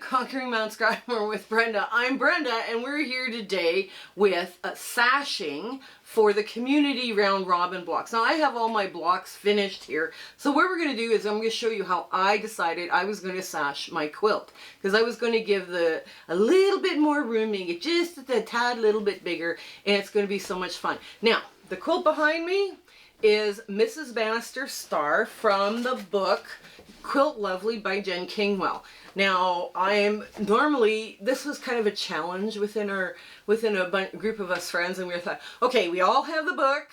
Conquering Mount Scratchmore with Brenda. I'm Brenda, and we're here today with sashing for the community round robin blocks. Now I have all my blocks finished here, so what we're going to do is I'm going to show you how I decided I was going to sash my quilt, because I was going to give a little bit more room, make it just a tad little bit bigger, and it's going to be so much fun. Now the quilt behind me is Mrs. Bannister's Star from the book Quilt Lovely by Jen Kingwell. Now, this was kind of a challenge within a group of us friends, and we thought, okay, we all have the book,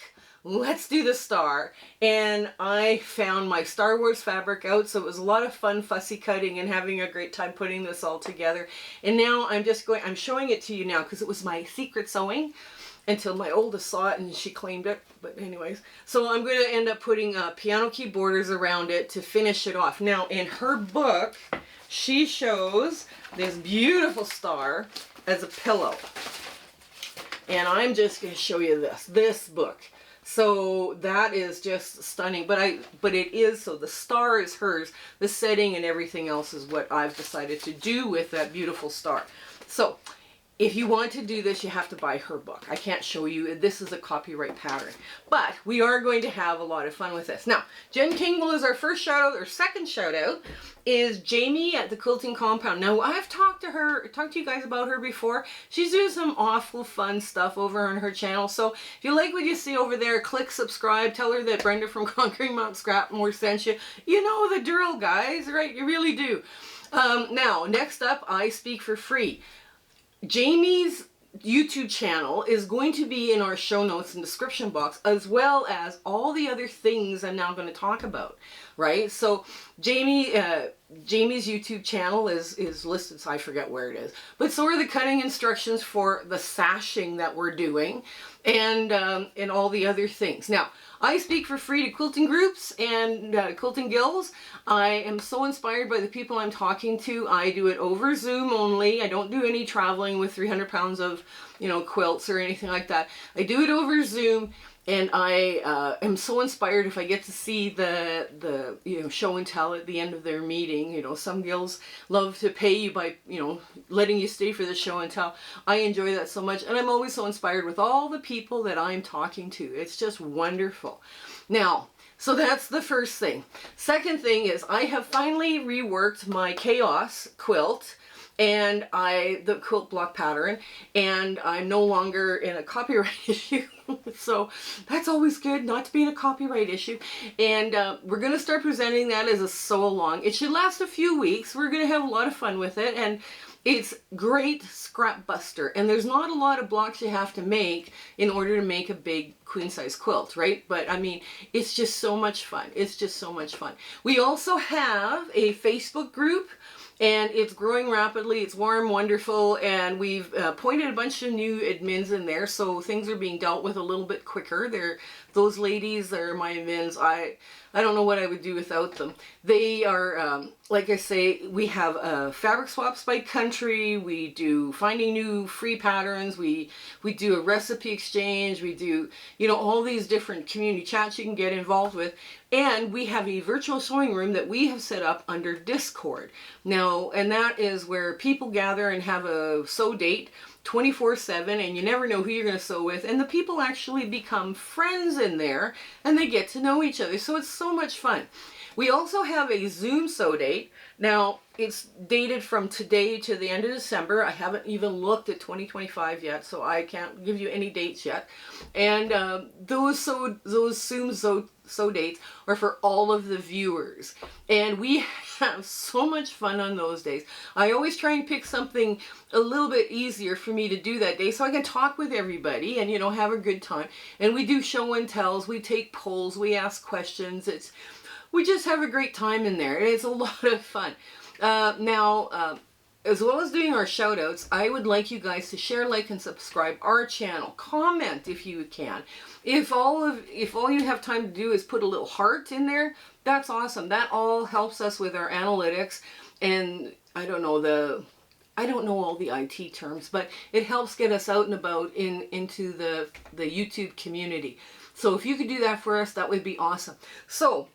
let's do the star. And I found my Star Wars fabric out, so it was a lot of fun fussy cutting and having a great time putting this all together. And now I'm showing it to you now because it was my secret sewing until my oldest saw it and she claimed it. But anyways, so I'm going to end up putting piano key borders around it to finish it off. Now, in her book, she shows this beautiful star as a pillow. And I'm just going to show you this book. So that is just stunning. But it is, so the star is hers. The setting and everything else is what I've decided to do with that beautiful star. So if you want to do this, you have to buy her book. I can't show you. This is a copyright pattern. But we are going to have a lot of fun with this. Now, Jen Kingwell is our first shout out. Our second shout out is Jamie at the Quilting Compound. Now, I've talked to you guys about her before. She's doing some awful fun stuff over on her channel. So if you like what you see over there, click subscribe. Tell her that Brenda from Conquering Mount Scratchmore sent you. You know the drill, guys, right? You really do. Now, next up, I Speak for Free. Jamie's YouTube channel is going to be in our show notes and description box, as well as all the other things I'm now going to talk about, right? So Jamie's YouTube channel is listed, so I forget where it is. But so are the cutting instructions for the sashing that we're doing, and all the other things. Now, I speak for free to quilting groups and quilting guilds. I am so inspired by the people I'm talking to. I do it over Zoom only. I don't do any traveling with 300 pounds of, quilts or anything like that. I do it over Zoom, and I am so inspired if I get to see the show and tell at the end of their meeting. Some guilds love to pay you by, letting you stay for the show and tell. I enjoy that so much, and I'm always so inspired with all the people that I'm talking to. It's just wonderful. Now, so that's the first thing. Second thing is I have finally reworked my Chaos quilt and the quilt block pattern, and I'm no longer in a copyright issue. So that's always good, not to be in a copyright issue. And we're going to start presenting that as a sew along. It should last a few weeks. We're going to have a lot of fun with it, and it's great scrap buster. And there's not a lot of blocks you have to make in order to make a big queen size quilt, right? But I mean, it's just so much fun. It's just so much fun. We also have a Facebook group, and it's growing rapidly. It's warm, wonderful, and we've appointed a bunch of new admins in there, so things are being dealt with a little bit quicker. Those ladies are my admins. I don't know what I would do without them. They are, like I say, we have fabric swaps by country. We do finding new free patterns. We do a recipe exchange. We do, all these different community chats you can get involved with. And we have a virtual sewing room that we have set up under Discord. Now, and that is where people gather and have a sew date 24/7, and you never know who you're going to sew with, and the people actually become friends in there, and they get to know each other, so it's so much fun. We also have a Zoom sew date. Now, it's dated from today to the end of December. I haven't even looked at 2025 yet, so I can't give you any dates yet. And those Zoom sew dates are for all of the viewers. And we have so much fun on those days. I always try and pick something a little bit easier for me to do that day so I can talk with everybody and, have a good time. And we do show and tells, we take polls, we ask questions. We just have a great time in there, and it's a lot of fun. Now, as well as doing our shout outs, I would like you guys to share, like, and subscribe our channel. Comment if you can. If all you have time to do is put a little heart in there, that's awesome. That all helps us with our analytics, and I don't know all the IT terms, but it helps get us out and about into the YouTube community. So if you could do that for us, that would be awesome. So,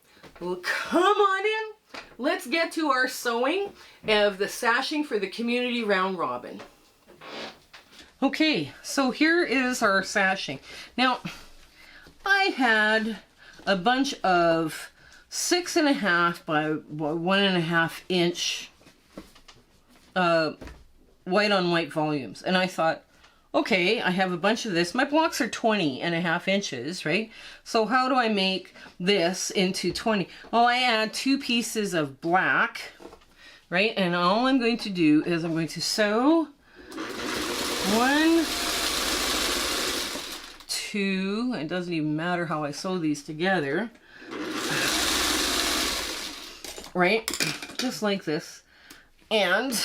well, come on in. let's get to our sewing of the sashing for the community round robin. Okay, so here is our sashing. Now, I had a bunch of 6.5 by 1.5 inch white on white volumes, and I thought, okay, I have a bunch of this. My blocks are 20.5 inches, right? So how do I make this into 20? Well, I add 2 pieces of black, right? And all I'm going to do is I'm going to sew 1, 2, it doesn't even matter how I sew these together, right? Just like this. And,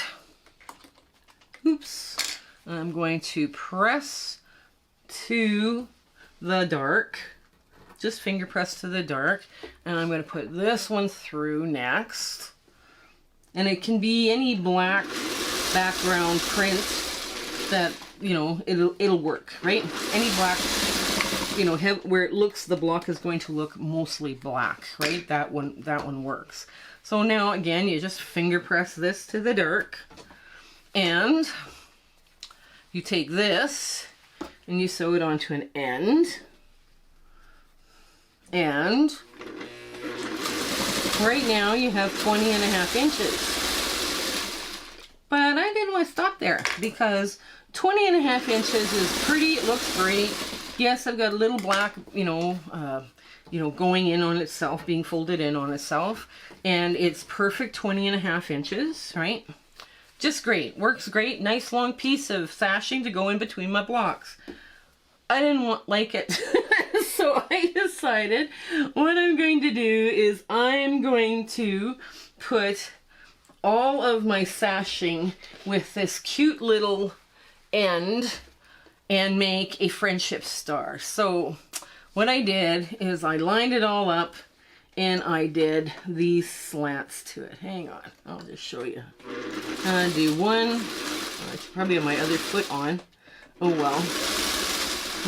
oops. I'm going to press to the dark, just finger press to the dark, and I'm going to put this one through next. And it can be any black background print that, you know, it'll work, right? Any black, you know, where it looks, the block is going to look mostly black, right? That one works. So now again, you just finger press this to the dark, and you take this and you sew it onto an end, and right now you have 20.5 inches. But I didn't want to stop there, because 20.5 inches is pretty, it looks great. Yes, I've got a little black, going in on itself, being folded in on itself, and it's perfect 20.5 inches, right? Just great, works great. Nice long piece of sashing to go in between my blocks. I didn't like it, so I decided what I'm going to do is I'm going to put all of my sashing with this cute little end and make a friendship star. So what I did is I lined it all up and I did these slants to it. Hang on, I'll just show you. I do one, I should probably have my other foot on. Oh well.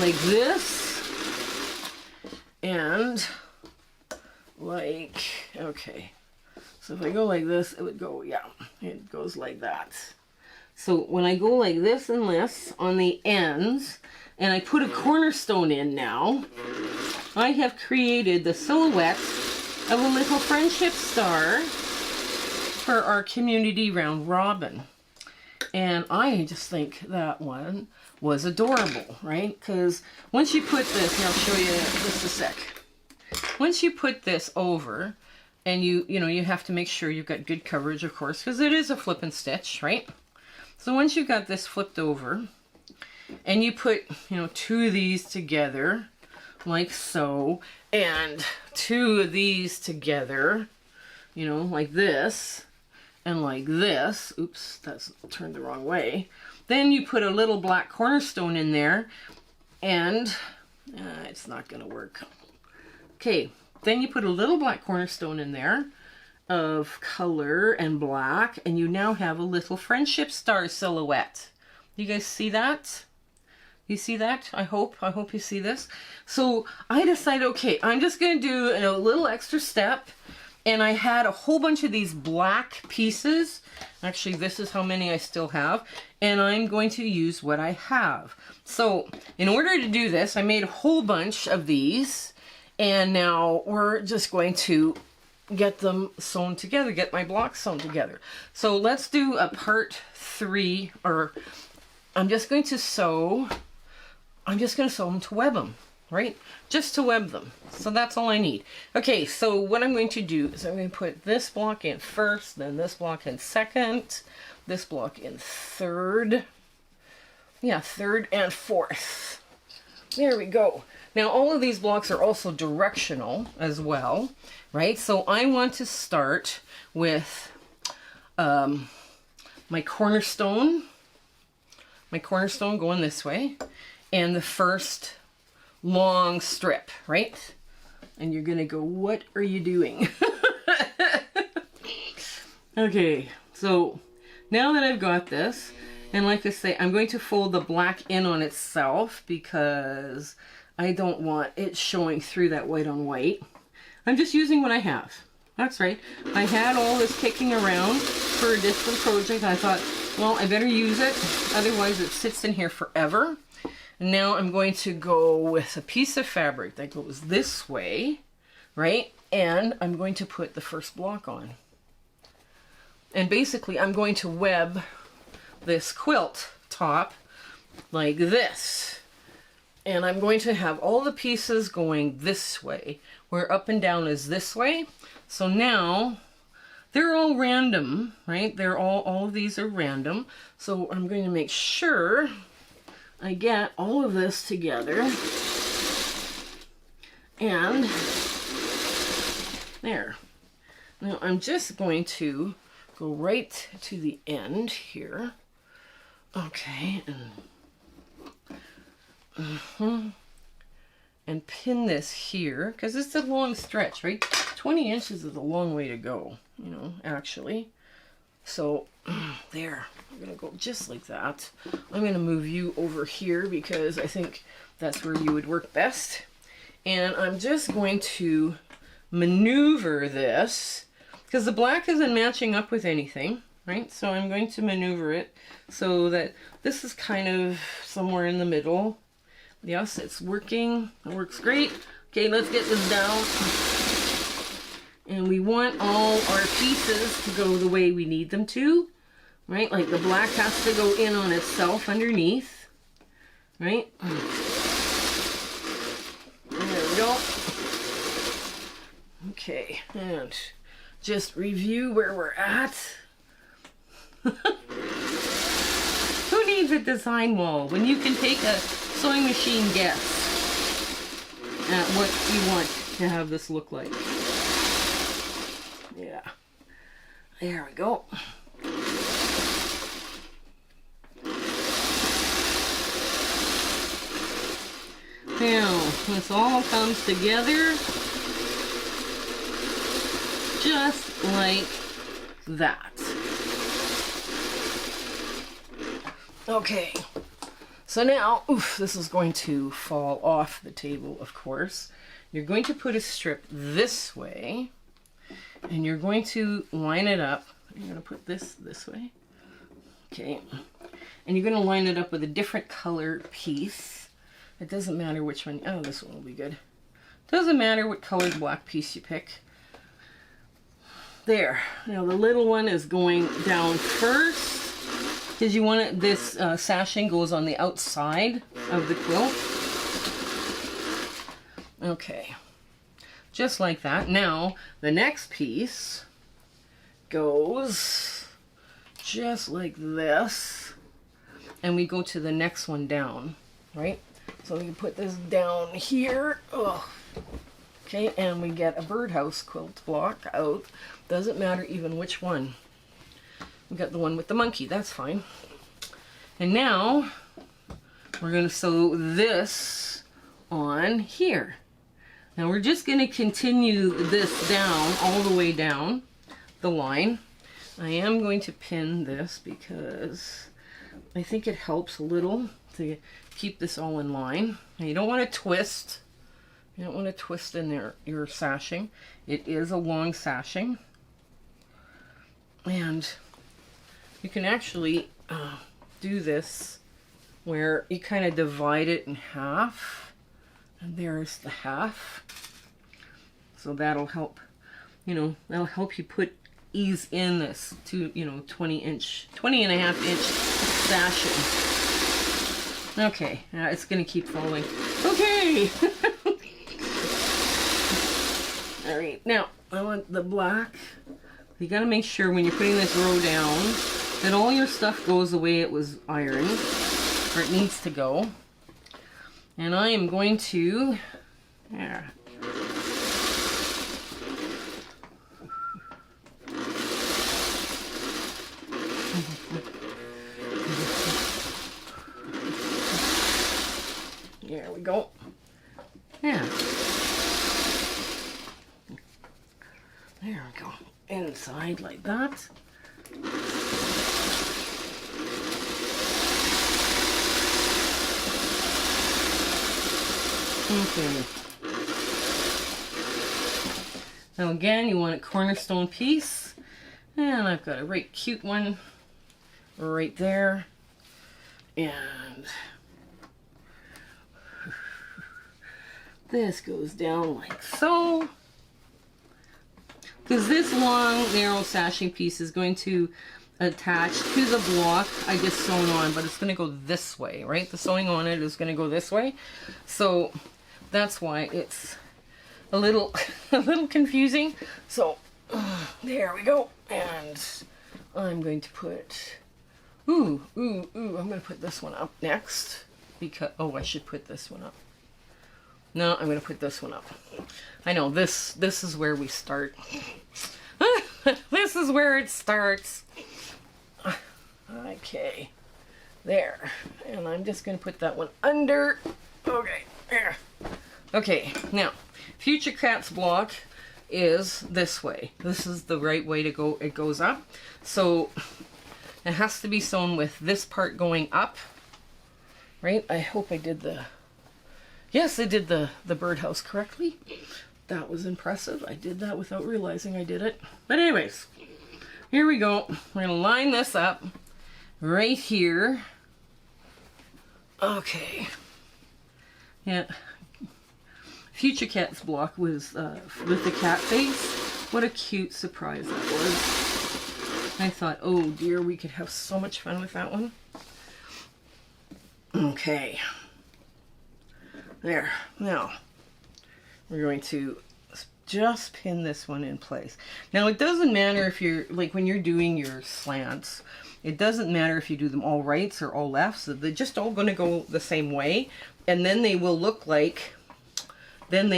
Like this. And like, okay. So if I go like this, it would go, yeah, it goes like that. So when I go like this and this on the ends, and I put a cornerstone in now, I have created the silhouette of a little friendship star for our community round robin. And I just think that one was adorable, right? Because once you put this, and I'll show you just a sec. Once you put this over, and you have to make sure you've got good coverage, of course, because it is a flip and stitch, right? So once you've got this flipped over, and you put, 2 of these together, like so, and 2 of these together, like this, and like this. Oops, that's turned the wrong way. Then you put a little black cornerstone in there, and it's not gonna work. Okay, then you put a little black cornerstone in there of color and black, and you now have a little friendship star silhouette. You guys see that? You see that? I hope you see this. So I decided, okay, I'm just going to do a little extra step. And I had a whole bunch of these black pieces. Actually, this is how many I still have. And I'm going to use what I have. So in order to do this, I made a whole bunch of these. And now we're just going to get them sewn together, get my blocks sewn together. So let's do a part 3, or I'm just going to sew them to web them, right? Just to web them. So that's all I need. Okay, so what I'm going to do is I'm going to put this block in first, then this block in second, this block in third. Yeah, third and fourth. There we go. Now all of these blocks are also directional as well, right? So I want to start with my cornerstone going this way, and the first long strip, right? And you're gonna go, what are you doing? Okay, so now that I've got this, and like I say, I'm going to fold the black in on itself because I don't want it showing through that white on white. I'm just using what I have. That's right. I had all this kicking around for a different project. I thought, well, I better use it. Otherwise it sits in here forever. And now I'm going to go with a piece of fabric that goes this way, right? And I'm going to put the first block on. And basically I'm going to web this quilt top like this. And I'm going to have all the pieces going this way, where up and down is this way. So now they're all random, right? They're all of these are random. So I'm going to make sure I get all of this together. And there. Now I'm just going to go right to the end here. Okay, and pin this here, because it's a long stretch, right? 20 inches is a long way to go, you know, actually. So there, I'm gonna go just like that. I'm gonna move you over here because I think that's where you would work best. And I'm just going to maneuver this because the black isn't matching up with anything, right? So I'm going to maneuver it so that this is kind of somewhere in the middle. Yes, it's working. It works great. Okay, let's get this down. And we want all our pieces to go the way we need them to, right? Like the black has to go in on itself underneath, right? There we go. Okay, and just review where we're at. Who needs a design wall when you can take a sewing machine guess at what you want to have this look like? Yeah. There we go. Now, this all comes together just like that. Okay, so now, oof, this is going to fall off the table, of course. You're going to put a strip this way, and you're going to line it up. You're going to put this way. Okay, and you're going to line it up with a different color piece. It doesn't matter which one. Oh, this one will be good. Doesn't matter what colored black piece you pick. There. Now the little one is going down first because you want it, this sashing goes on the outside of the quilt. Okay. Just like that. Now the next piece goes just like this, and we go to the next one down, right? So we can put this down here. Oh. Okay, and we get a birdhouse quilt block out. Doesn't matter even which one. We got the one with the monkey, that's fine. And now we're going to sew this on here. Now we're just going to continue this down, all the way down the line. I am going to pin this because I think it helps a little to keep this all in line. Now you don't want to twist. You don't want to twist in there your sashing. It is a long sashing. And you can actually do this where you kind of divide it in half. And there's the half. So that'll help, you know, that'll help you ease in this to, you know, 20 and a half inch sashing. Okay, now it's going to keep falling. Okay. All right, now I want the black. You got to make sure when you're putting this row down that all your stuff goes the way it was ironed, or it needs to go. And I am going to, yeah. There we go. Yeah. There we go. Inside like that. Okay. Now again, you want a cornerstone piece. And I've got a right cute one right there. And this goes down like so. Because this long, narrow sashing piece is going to attach to the block I just sewn on, but it's going to go this way, right? The sewing on it is going to go this way. So that's why it's a little confusing. So there we go. And I'm going to put, I'm going to put this one up next. Because, oh, I should put this one up. No, I'm going to put this one up. I know, this is where we start. This is where it starts. Okay, there. And I'm just going to put that one under. Okay, there. Okay, now, FutureCat's block is this way. This is the right way to go. It goes up. So it has to be sewn with this part going up. Right? I hope I did the... Yes, I did the birdhouse correctly. That was impressive. I did that without realizing I did it. But anyways, here we go. We're going to line this up right here. Okay. Yeah. FutureCat's block was with the cat face. What a cute surprise that was. I thought, oh dear, we could have so much fun with that one. Okay. There. Now, we're going to just pin this one in place. Now, it doesn't matter if you're, like when you're doing your slants, it doesn't matter if you do them all rights or all lefts. They're just all going to go the same way. And then they will look like, a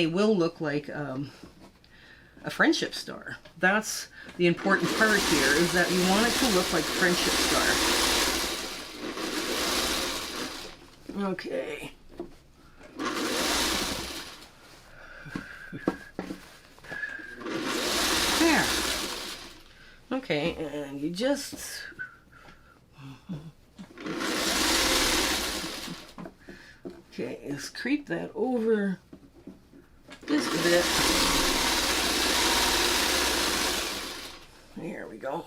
friendship star. That's the important part here, is that you want it to look like friendship star. Okay. There. Okay, and you just... Okay, let's creep that over just a bit. There we go.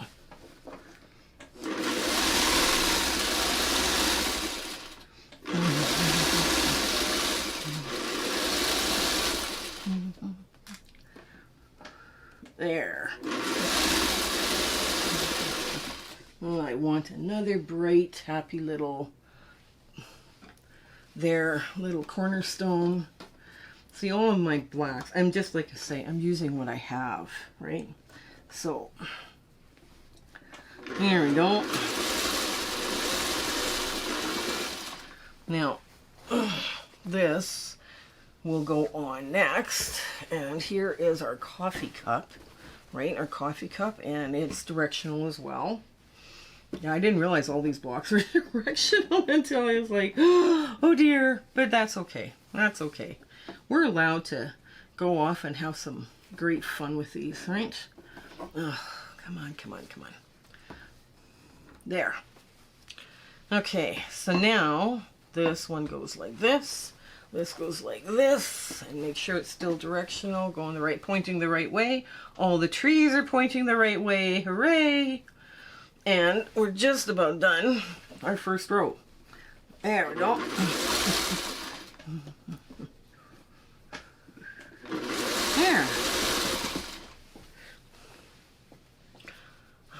There. Oh, I want another bright, happy little, little cornerstone. See, all of my blacks, I'm just like I say, I'm using what I have, right? So, there we go. Now, this will go on next, and here is our coffee cup, right? Our coffee cup, and it's directional as well. Yeah, I didn't realize all these blocks were directional until I was like, oh dear, but that's okay. That's okay. We're allowed to go off and have some great fun with these, right? Oh, come on, come on, come on. There. Okay, so now this one goes like this. This goes like this, and make sure it's still directional, going the right, pointing the right way. All the trees are pointing the right way. Hooray! And we're just about done our first row. There we go. There.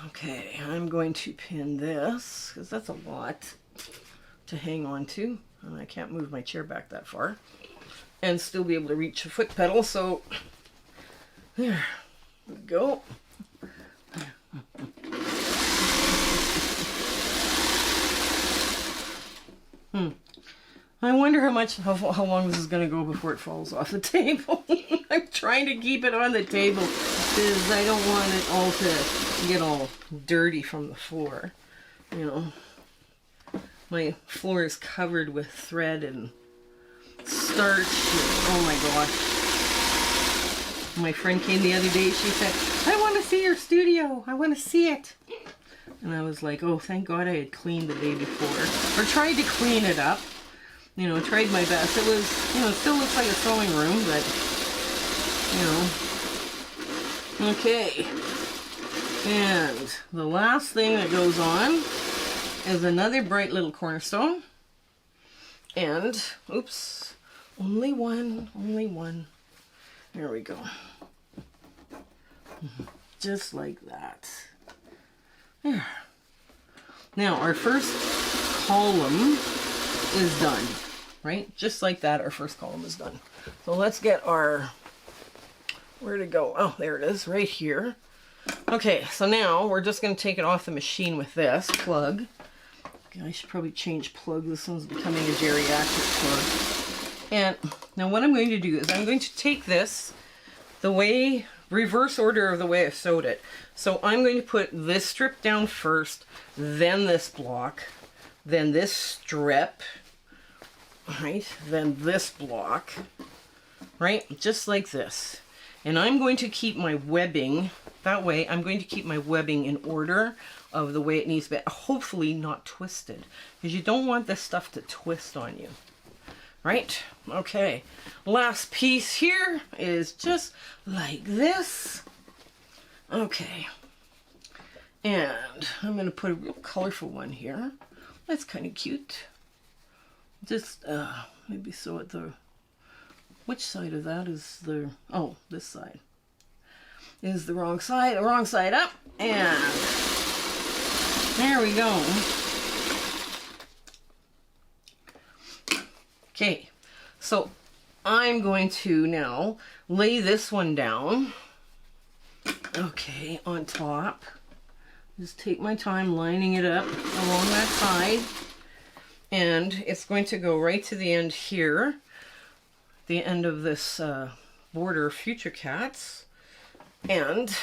Okay, I'm going to pin this, because that's a lot to hang on to. And I can't move my chair back that far. And still be able to reach the foot pedal, so there we go. I wonder how long this is going to go before it falls off the table. I'm trying to keep it on the table because I don't want it all to get all dirty from the floor. You know, my floor is covered with thread and starch. Oh my gosh. My friend came the other day, she said, I want to see your studio. I want to see it. And I was like, oh, thank God I had cleaned the day before. Or tried to clean it up. You know, tried my best. It was, you know, it still looks like a sewing room, but, you know, Okay, and the last thing that goes on is another bright little cornerstone. And, oops, only one. There we go. Just like that. There. Now, our first column is done, right? Just like that, our first column is done. So let's get our, where'd it go? Oh, there it is, right here. Okay, so now we're just going to take it off the machine with this plug. Okay, I should probably change plug. This one's becoming a geriatric plug. And now what I'm going to do is I'm going to take this the way, reverse order of the way I sewed it. So I'm going to put this strip down first, then this block, then this strip, right? Then this block, right? Just like this. And I'm going to keep my webbing, that way I'm going to keep my webbing in order of the way it needs to be, hopefully not twisted, because you don't want this stuff to twist on you. Right? Okay. Last piece here is just like this. Okay. And I'm going to put a real colorful one here. That's kind of cute. Just maybe sew at the, which side of that is the, oh, this side is the wrong side up. And there we go. Okay, so I'm going to now lay this one down, okay, on top. Just take my time lining it up along that side, and it's going to go right to the end here, the end of this border FutureCats, and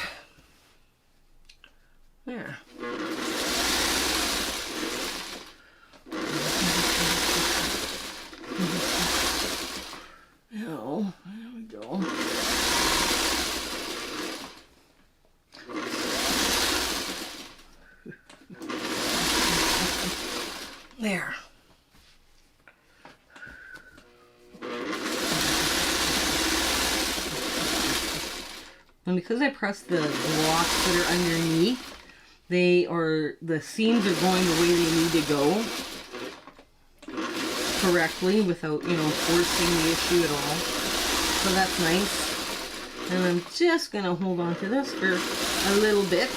there. Oh, there we go. There. And because I pressed the blocks that are underneath, the seams are going the way they need to go correctly without, you know, forcing the issue at all. So that's nice. And I'm just going to hold on to this for a little bit.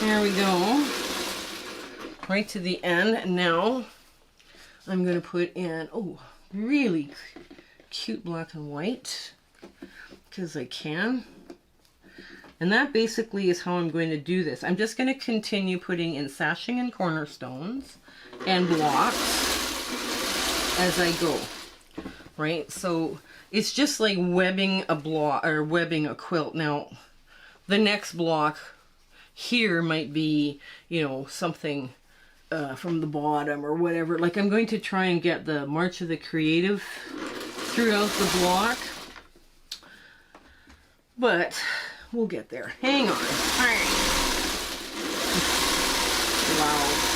There we go. Right to the end. And now I'm going to put in, oh, really cute black and white, because I can. And that basically is how I'm going to do this. I'm just going to continue putting in sashing and cornerstones and blocks as I go, right? So it's just like webbing a block or webbing a quilt. Now, the next block here might be, you know, something from the bottom or whatever. Like, I'm going to try and get the March of the Creative throughout the block, but we'll get there. Hang on. All right. Wow.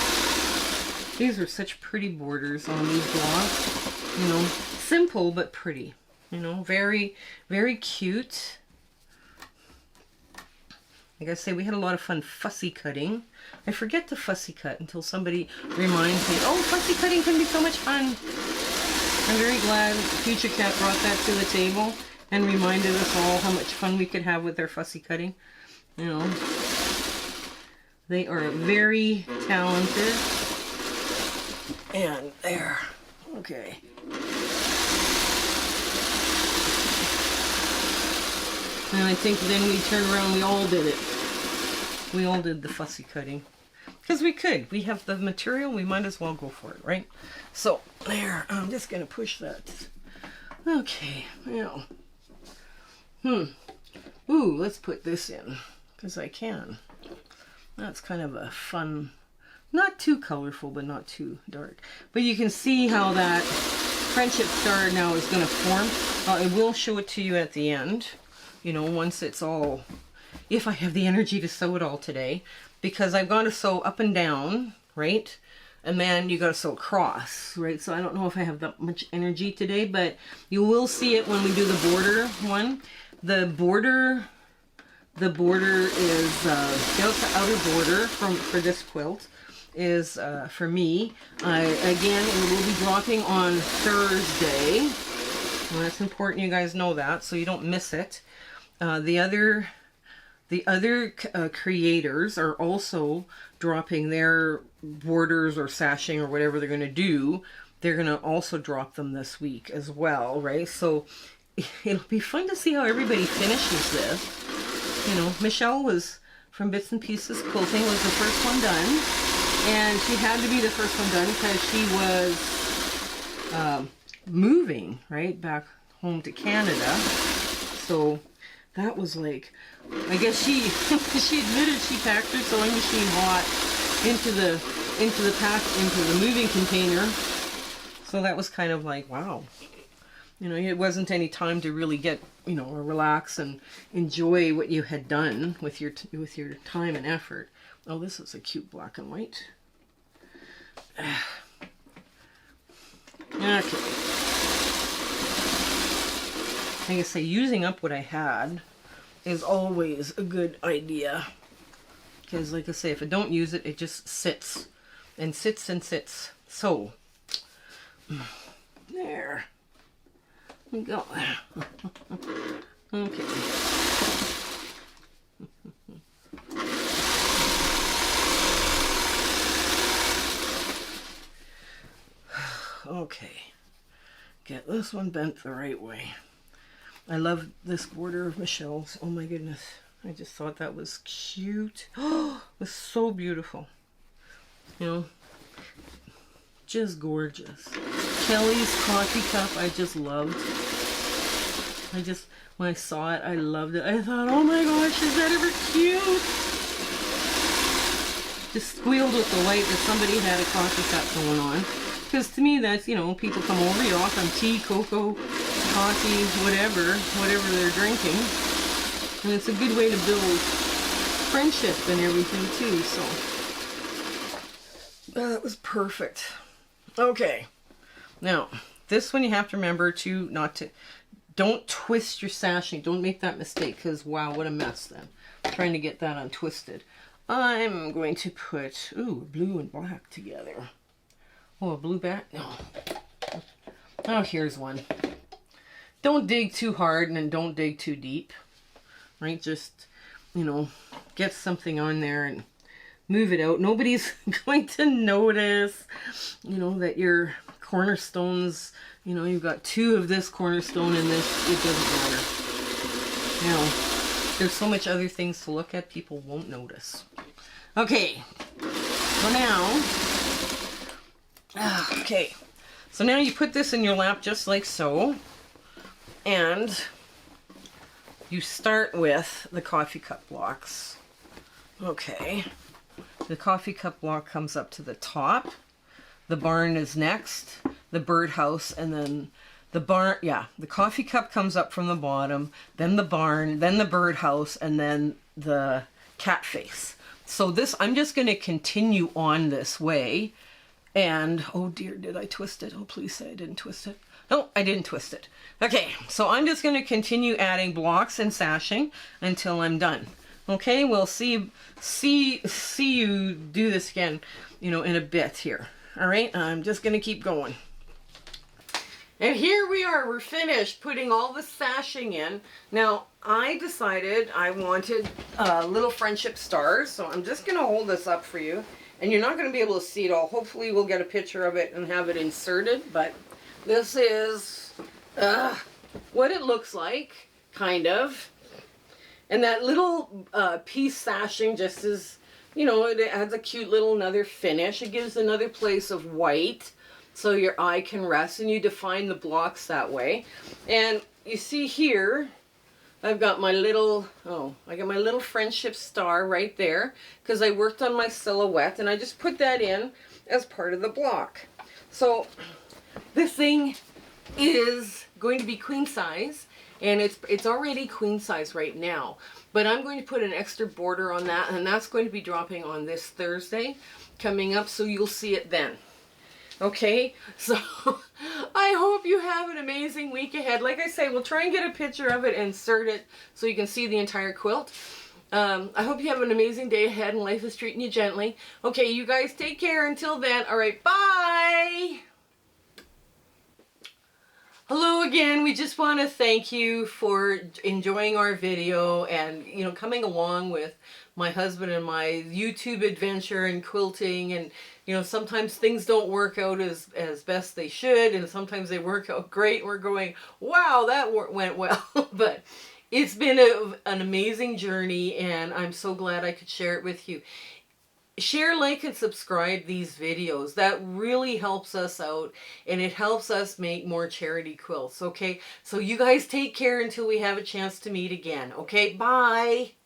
These are such pretty borders on these blocks. You know, simple but pretty. You know, very, very cute. Like I say, we had a lot of fun fussy cutting. I forget to fussy cut until somebody reminds me, oh, fussy cutting can be so much fun. I'm very glad FutureCat brought that to the table and reminded us all how much fun we could have with their fussy cutting. You know, they are very talented. And there. Okay. And I think then we turned around, we all did it. We all did the fussy cutting. Because we could. We have the material, we might as well go for it, right? So, there. I'm just going to push that. Okay. Now. Ooh, let's put this in. Because I can. That's kind of a fun, not too colorful, but not too dark. But you can see how that friendship star now is going to form. I will show it to you at the end. You know, once it's all, if I have the energy to sew it all today, because I've got to sew up and down, right? And then you got to sew across, right? So I don't know if I have that much energy today, but you will see it when we do the border one. The border the border is, the outer border for this quilt is for me. Again, it will be dropping on Thursday. Well, that's important you guys know that, so you don't miss it. The other creators are also dropping their borders or sashing or whatever they're going to do. They're going to also drop them this week as well, right? So it'll be fun to see how everybody finishes this. You know, Michelle was from Bits and Pieces Quilting, was the first one done. And she had to be the first one done because she was moving, right, back home to Canada. So that was like, I guess she she admitted she packed her sewing machine hot into the moving container. So that was kind of like, wow. You know, it wasn't any time to really get, you know, relax and enjoy what you had done with your time and effort. Oh, this is a cute black and white. Okay. Like I say, using up what I had is always a good idea. Because, like I say, if I don't use it, it just sits. And sits and sits. So, there. We go. Okay. Okay. Get this one bent the right way. I love this border of Michelle's. Oh my goodness. I just thought that was cute. Oh, it was so beautiful. You know, just gorgeous. Kelley's coffee cup I just loved. When I saw it, I loved it. I thought, oh my gosh, is that ever cute? Just squealed with the light that somebody had a coffee cup going on. Because to me, that's, you know, people come over, you offer them tea, cocoa, coffee, whatever they're drinking. And it's a good way to build friendship and everything too, so. That was perfect. Okay. Now, this one you have to remember don't twist your sashing. Don't make that mistake, because wow, what a mess then. Trying to get that untwisted. I'm going to put, blue and black together. Oh, a blue back? No. Oh, here's one. Don't dig too hard and then don't dig too deep. Right? Just, you know, get something on there and move it out. Nobody's going to notice, you know, that your cornerstones, you know, you've got two of this cornerstone and this. It doesn't matter. You know, there's so much other things to look at, people won't notice. Okay. So now... Okay, so now you put this in your lap just like so, and you start with the coffee cup blocks. Okay, the coffee cup block comes up to the top, the barn is next, the birdhouse, and then the barn, the coffee cup comes up from the bottom, then the barn, then the birdhouse, and then the cat face. So this, I'm just going to continue on this way. And, oh dear, did I twist it? Oh, please say I didn't twist it. No, I didn't twist it. Okay, so I'm just going to continue adding blocks and sashing until I'm done. Okay, we'll see you do this again, you know, in a bit here. All right, I'm just going to keep going. And here we are, we're finished putting all the sashing in. Now, I decided I wanted little friendship stars, so I'm just going to hold this up for you. And you're not going to be able to see it all. Hopefully we'll get a picture of it and have it inserted. But this is what it looks like, kind of. And that little piece sashing just is, you know, it adds a cute little another finish. It gives another place of white so your eye can rest. And you define the blocks that way. And you see here... I've got my little, I got my little friendship star right there because I worked on my silhouette and I just put that in as part of the block. So this thing is going to be queen size, and it's already queen size right now, but I'm going to put an extra border on that, and that's going to be dropping on this Thursday coming up, so you'll see it then. Okay, so I hope you have an amazing week ahead. Like I say, we'll try and get a picture of it and insert it so you can see the entire quilt. I hope you have an amazing day ahead and life is treating you gently. Okay, you guys take care until then. All right, bye. Hello again. We just want to thank you for enjoying our video and, you know, coming along with my husband and my YouTube adventure in quilting. And, you know, sometimes things don't work out as best they should, and sometimes they work out great. We're going, wow, that went well. But it's been an amazing journey, and I'm so glad I could share it with you. Share, like, and subscribe these videos. That really helps us out, and it helps us make more charity quilts, okay? So you guys take care until we have a chance to meet again, okay? Bye!